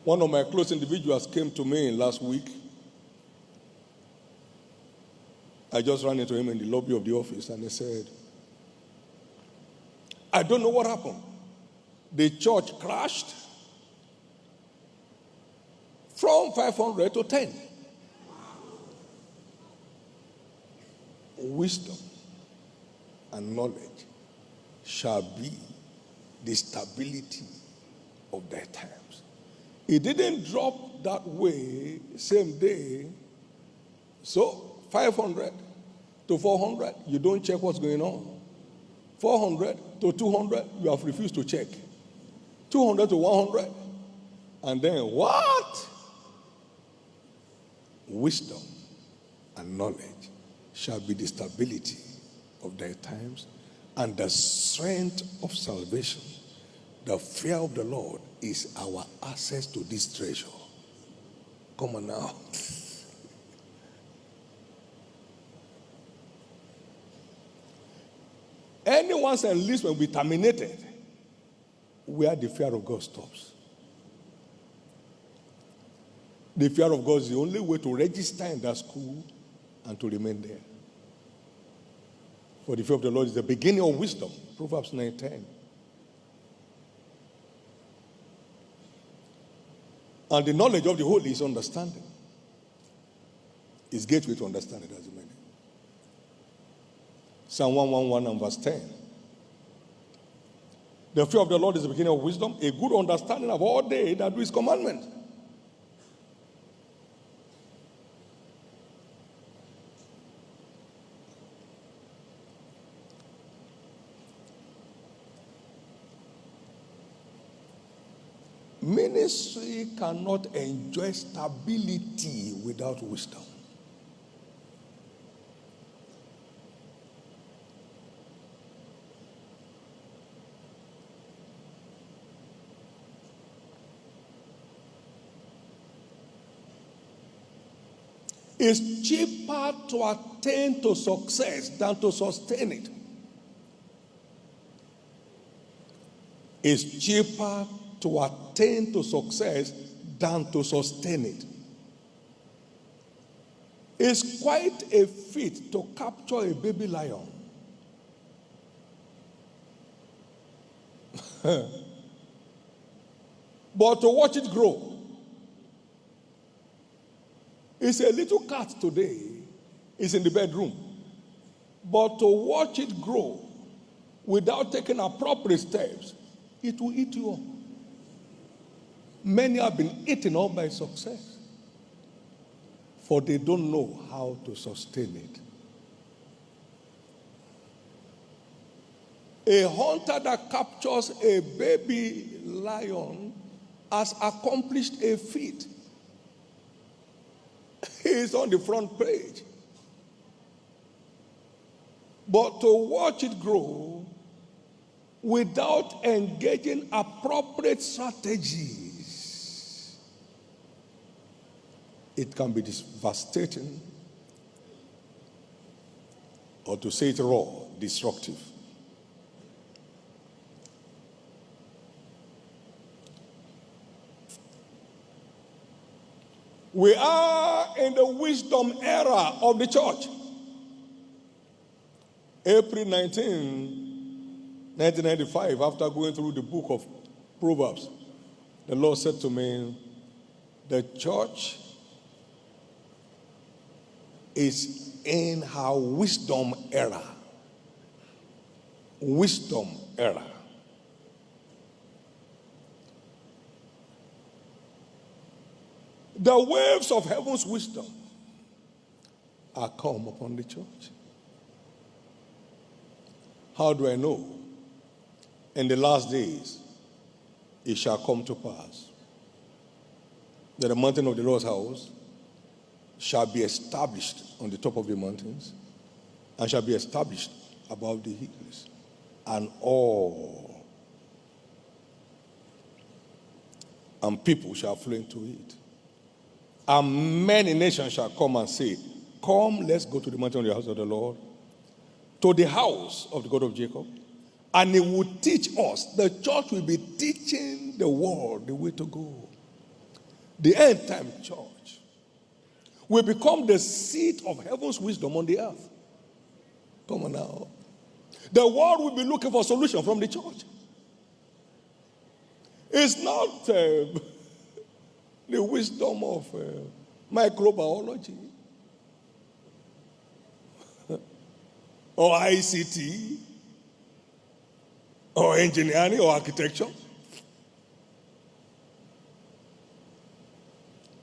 One of my close individuals came to me last week. I just ran into him in the lobby of the office and he said, I don't know what happened. The church crashed from 500 to 10. Wisdom and knowledge shall be the stability of their times. It didn't drop that way same day. So 500 to 400, you don't check what's going on. 400 to 200, you have refused to check. 200 to 100, and then what? Wisdom and knowledge shall be the stability of their times and the strength of salvation. The fear of the Lord is our access to this treasure. Come on now. Anyone's enlistment will be terminated where the fear of God stops. The fear of God is the only way to register in that school and to remain there. For the fear of the Lord is the beginning of wisdom. Proverbs 9:10. And the knowledge of the holy is understanding. It's gateway to understanding, as you mean. Psalm 111 and verse 10. The fear of the Lord is the beginning of wisdom, a good understanding of all they that do his commandments. Ministry cannot enjoy stability without wisdom. It's cheaper to attain to success than to sustain it. It's cheaper to attain to success than to sustain it. It's quite a feat to capture a baby lion. But to watch it grow. It's a little cat today. It's in the bedroom. But to watch it grow without taking appropriate steps, it will eat you up. Many have been eaten up by success, for they don't know how to sustain it. A hunter that captures a baby lion has accomplished a feat. He's on the front page. But to watch it grow without engaging appropriate strategies, it can be devastating, or to say it raw, destructive. We are in the wisdom era of the church. April 19, 1995, after going through the book of Proverbs, the Lord said to me, the church is in her wisdom era. Wisdom era. The waves of heaven's wisdom are come upon the church. How do I know? In the last days, it shall come to pass that the mountain of the Lord's house shall be established on the top of the mountains and shall be established above the hills, and all and people shall flow into it. And many nations shall come and say, come, let's go to the mountain of the house of the Lord, to the house of the God of Jacob, and he will teach us. The church will be teaching the world the way to go. the end time church, will become the seat of heaven's wisdom on the earth. Come on now. The world will be looking for solution from the church. It's not the wisdom of microbiology or ICT or engineering or architecture.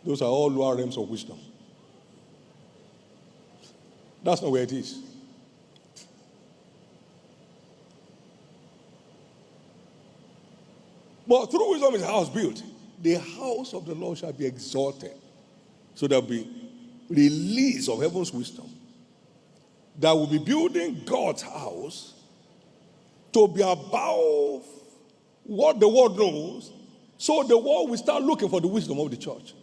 Those are all lower realms of wisdom. That's not where it is. But through wisdom is a house built. The house of the Lord shall be exalted. So there will be release of heaven's wisdom that will be building God's house to be above what the world knows. So the world will start looking for the wisdom of the church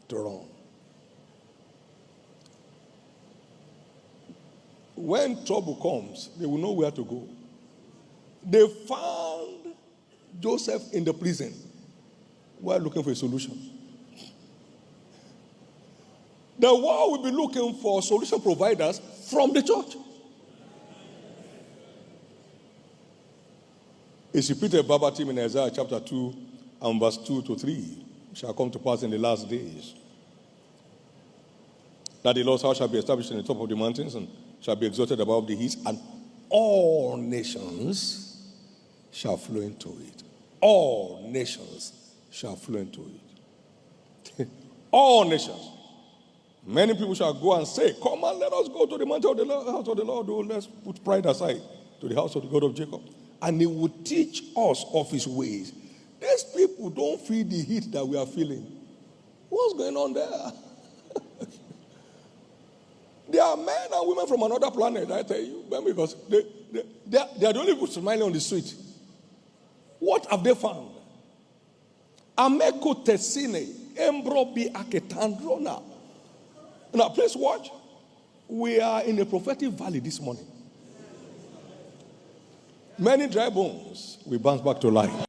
to run. When trouble comes, they will know where to go. They found Joseph in the prison while looking for a solution. The world will be looking for solution providers from the church. It's repeated verbatim in Isaiah chapter 2 and verse 2 to 3. It shall come to pass in the last days that the Lord's house shall be established in the top of the mountains and shall be exalted above the hills, and all nations shall flow into it. All nations shall flow into it. All nations. Many people shall go and say, come and let us go to the mountain of the Lord, house of the Lord. Oh, let's put pride aside, to the house of the God of Jacob. And he will teach us of his ways. These people don't feel the heat that we are feeling. What's going on there? There are men and women from another planet, I tell you, because they are the only people smiling on the street. What have they found? Ameko tesine, embrobi aketandrona. Now, please watch. We are in a prophetic valley this morning. Many dry bones will bounce back to life.